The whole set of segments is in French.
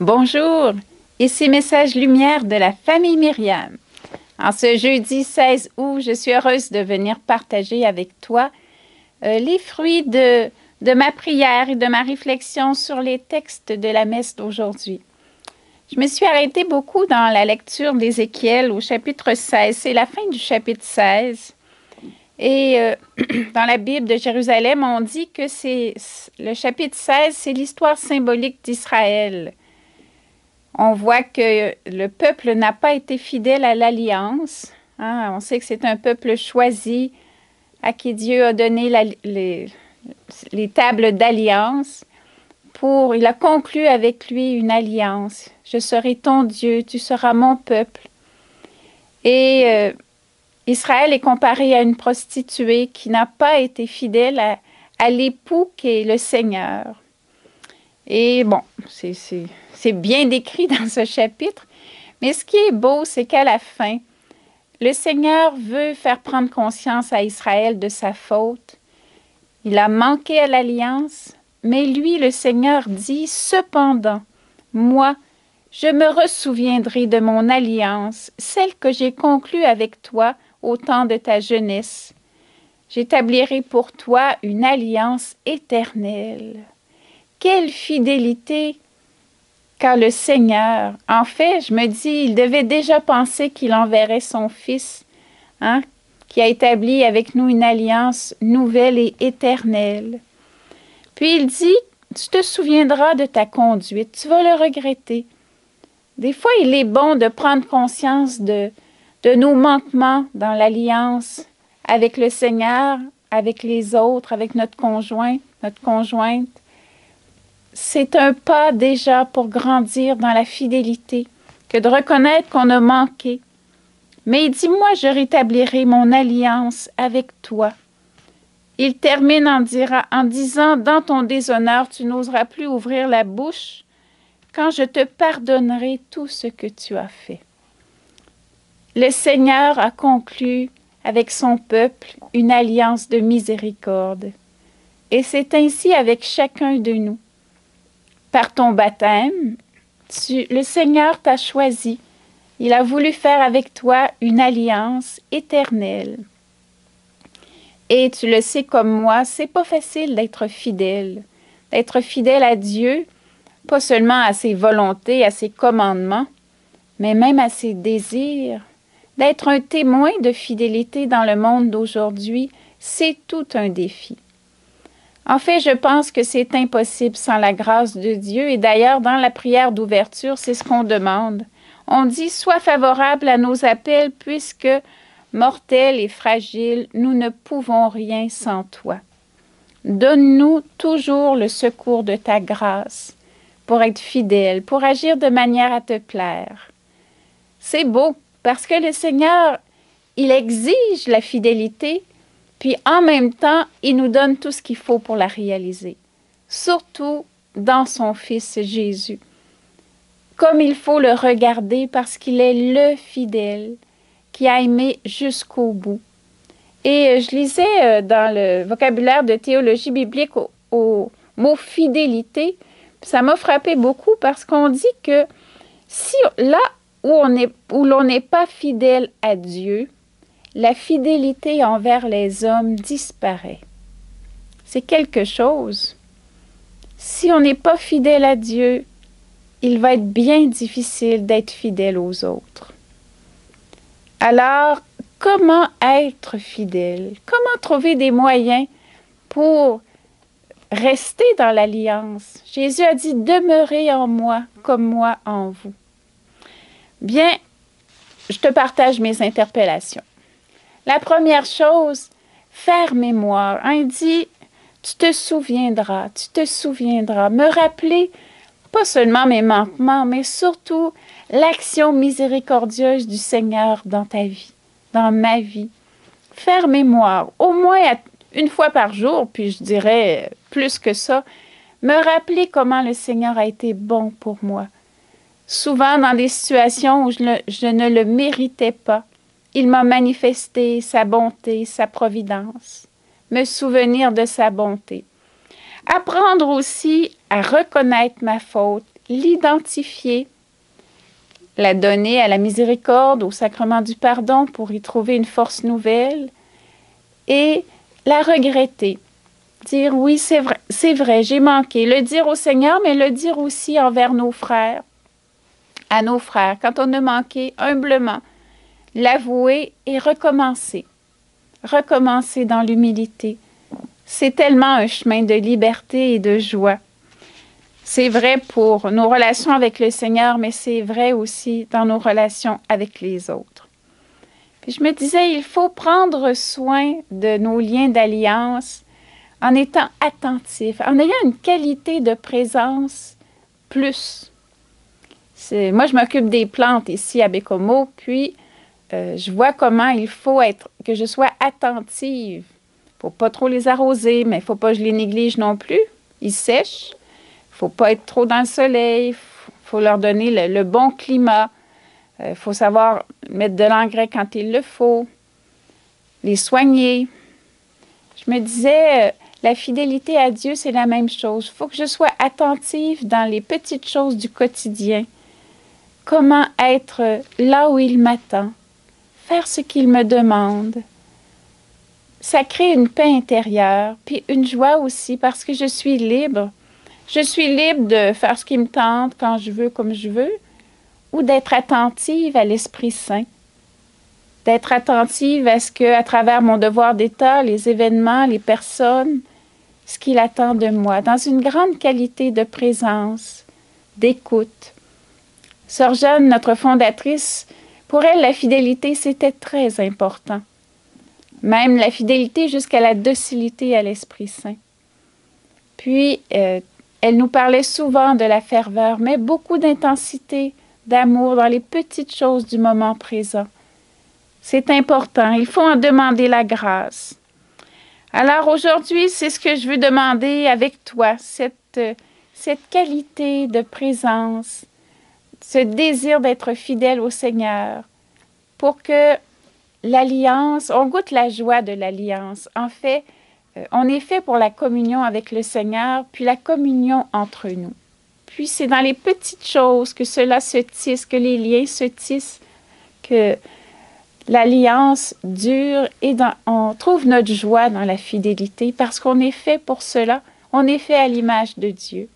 Bonjour, ici Message Lumière de la famille Myriam. En ce jeudi 16 août, je suis heureuse de venir partager avec toi les fruits de ma prière et de ma réflexion sur les textes de la messe d'aujourd'hui. Je me suis arrêtée beaucoup dans la lecture d'Ézéchiel au chapitre 16. C'est la fin du chapitre 16. Et dans la Bible de Jérusalem, on dit que le chapitre 16, c'est l'histoire symbolique d'Israël. On voit que le peuple n'a pas été fidèle à l'alliance. On sait que c'est un peuple choisi à qui Dieu a donné les tables d'alliance. Il a conclu avec lui une alliance. Je serai ton Dieu, tu seras mon peuple. Et Israël est comparé à une prostituée qui n'a pas été fidèle à l'époux qui est le Seigneur. Et bon, c'est bien décrit dans ce chapitre, mais ce qui est beau, c'est qu'à la fin, le Seigneur veut faire prendre conscience à Israël de sa faute. Il a manqué à l'alliance, mais lui, le Seigneur, dit « Cependant, moi, je me ressouviendrai de mon alliance, celle que j'ai conclue avec toi au temps de ta jeunesse. J'établirai pour toi une alliance éternelle. » Quelle fidélité quand le Seigneur, en fait, je me dis, il devait déjà penser qu'il enverrait son Fils, qui a établi avec nous une alliance nouvelle et éternelle. Puis il dit, tu te souviendras de ta conduite, tu vas le regretter. Des fois, il est bon de prendre conscience de nos manquements dans l'alliance avec le Seigneur, avec les autres, avec notre conjoint, notre conjointe. C'est un pas déjà pour grandir dans la fidélité que de reconnaître qu'on a manqué. Mais il dit, moi, je rétablirai mon alliance avec toi. Il termine en disant, dans ton déshonneur, tu n'oseras plus ouvrir la bouche quand je te pardonnerai tout ce que tu as fait. Le Seigneur a conclu avec son peuple une alliance de miséricorde. Et c'est ainsi avec chacun de nous. Par ton baptême, le Seigneur t'a choisi. Il a voulu faire avec toi une alliance éternelle. Et tu le sais comme moi, c'est pas facile d'être fidèle à Dieu, pas seulement à ses volontés, à ses commandements, mais même à ses désirs. D'être un témoin de fidélité dans le monde d'aujourd'hui, c'est tout un défi. En fait, je pense que c'est impossible sans la grâce de Dieu. Et d'ailleurs, dans la prière d'ouverture, c'est ce qu'on demande. On dit « Sois favorable à nos appels, puisque, mortels et fragiles, nous ne pouvons rien sans toi. Donne-nous toujours le secours de ta grâce pour être fidèles, pour agir de manière à te plaire. » C'est beau, parce que le Seigneur, il exige la fidélité, puis en même temps, il nous donne tout ce qu'il faut pour la réaliser, surtout dans son Fils Jésus. Comme il faut le regarder parce qu'il est le fidèle qui a aimé jusqu'au bout. Et je lisais dans le vocabulaire de théologie biblique au mot fidélité, ça m'a frappé beaucoup parce qu'on dit que si là où l'on n'est pas fidèle à Dieu, la fidélité envers les hommes disparaît. C'est quelque chose. Si on n'est pas fidèle à Dieu, il va être bien difficile d'être fidèle aux autres. Alors, comment être fidèle? Comment trouver des moyens pour rester dans l'alliance? Jésus a dit « Demeurez en moi comme moi en vous ». Bien, je te partage mes interpellations. La première chose, faire mémoire. Il dit, tu te souviendras, me rappeler pas seulement mes manquements, mais surtout l'action miséricordieuse du Seigneur dans ta vie, dans ma vie. Faire mémoire, au moins une fois par jour, puis je dirais plus que ça, me rappeler comment le Seigneur a été bon pour moi. Souvent dans des situations où je ne le méritais pas, il m'a manifesté sa bonté, sa providence. Me souvenir de sa bonté. Apprendre aussi à reconnaître ma faute l'identifier, la donner à la miséricorde, au sacrement du pardon pour y trouver une force nouvelle et la regretter. Dire oui, c'est vrai, j'ai manqué. Le dire au Seigneur, mais le dire aussi envers nos frères, à nos frères. Quand on a manqué, humblement, l'avouer et recommencer. Recommencer dans l'humilité. C'est tellement un chemin de liberté et de joie. C'est vrai pour nos relations avec le Seigneur, mais c'est vrai aussi dans nos relations avec les autres. Puis je me disais, il faut prendre soin de nos liens d'alliance en étant attentif, en ayant une qualité de présence plus. Moi, je m'occupe des plantes ici à Bécomo, puis je vois comment il faut que je sois attentive. Il ne faut pas trop les arroser, mais il ne faut pas que je les néglige non plus. Ils sèchent. Il ne faut pas être trop dans le soleil. Il faut leur donner le bon climat. Il faut savoir mettre de l'engrais quand il le faut. Les soigner. Je me disais, la fidélité à Dieu, c'est la même chose. Il faut que je sois attentive dans les petites choses du quotidien. Comment être là où il m'attend. Faire ce qu'il me demande. Ça crée une paix intérieure, puis une joie aussi, parce que je suis libre. Je suis libre de faire ce qui me tente quand je veux, comme je veux, ou d'être attentive à l'Esprit Saint. D'être attentive à ce que, à travers mon devoir d'État, les événements, les personnes, ce qu'il attend de moi, dans une grande qualité de présence, d'écoute. Sœur Jeanne, notre fondatrice, pour elle, la fidélité, c'était très important. Même la fidélité jusqu'à la docilité à l'Esprit Saint. Puis, elle nous parlait souvent de la ferveur, mais beaucoup d'intensité, d'amour dans les petites choses du moment présent. C'est important, il faut en demander la grâce. Alors aujourd'hui, c'est ce que je veux demander avec toi, cette qualité de présence, ce désir d'être fidèle au Seigneur, pour que l'alliance, on goûte la joie de l'alliance. En fait, on est fait pour la communion avec le Seigneur, puis la communion entre nous. Puis c'est dans les petites choses que cela se tisse, que les liens se tissent, que l'alliance dure et on trouve notre joie dans la fidélité parce qu'on est fait pour cela. On est fait à l'image de Dieu.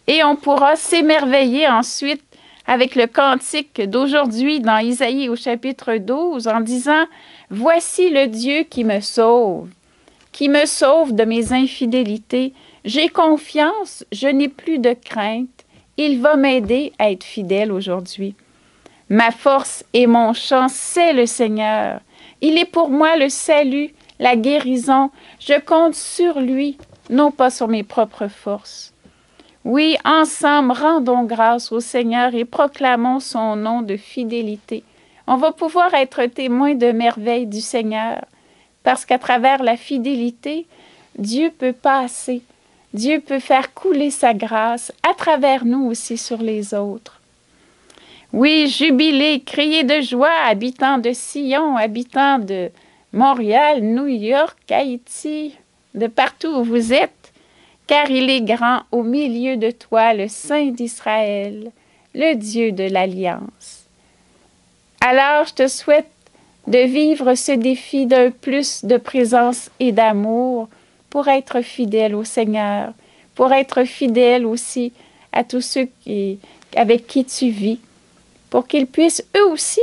Et on pourra s'émerveiller ensuite avec le cantique d'aujourd'hui dans Isaïe au chapitre 12 en disant « Voici le Dieu qui me sauve de mes infidélités. J'ai confiance, je n'ai plus de crainte. Il va m'aider à être fidèle aujourd'hui. Ma force et mon chant, c'est le Seigneur. Il est pour moi le salut, la guérison. Je compte sur lui, non pas sur mes propres forces. Oui, ensemble, rendons grâce au Seigneur et proclamons son nom de fidélité. On va pouvoir être témoins de merveilles du Seigneur, parce qu'à travers la fidélité, Dieu peut passer. Dieu peut faire couler sa grâce à travers nous aussi sur les autres. Oui, jubilez, criez de joie, habitants de Sion, habitants de Montréal, New York, Haïti, de partout où vous êtes, car il est grand au milieu de toi, le Saint d'Israël, le Dieu de l'Alliance. Alors, je te souhaite de vivre ce défi d'un plus de présence et d'amour pour être fidèle au Seigneur, pour être fidèle aussi à tous ceux avec qui tu vis, pour qu'ils puissent eux aussi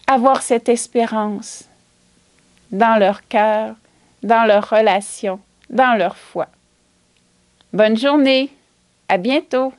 avoir cette espérance dans leur cœur, dans leurs relations, dans leur foi. Bonne journée, à bientôt.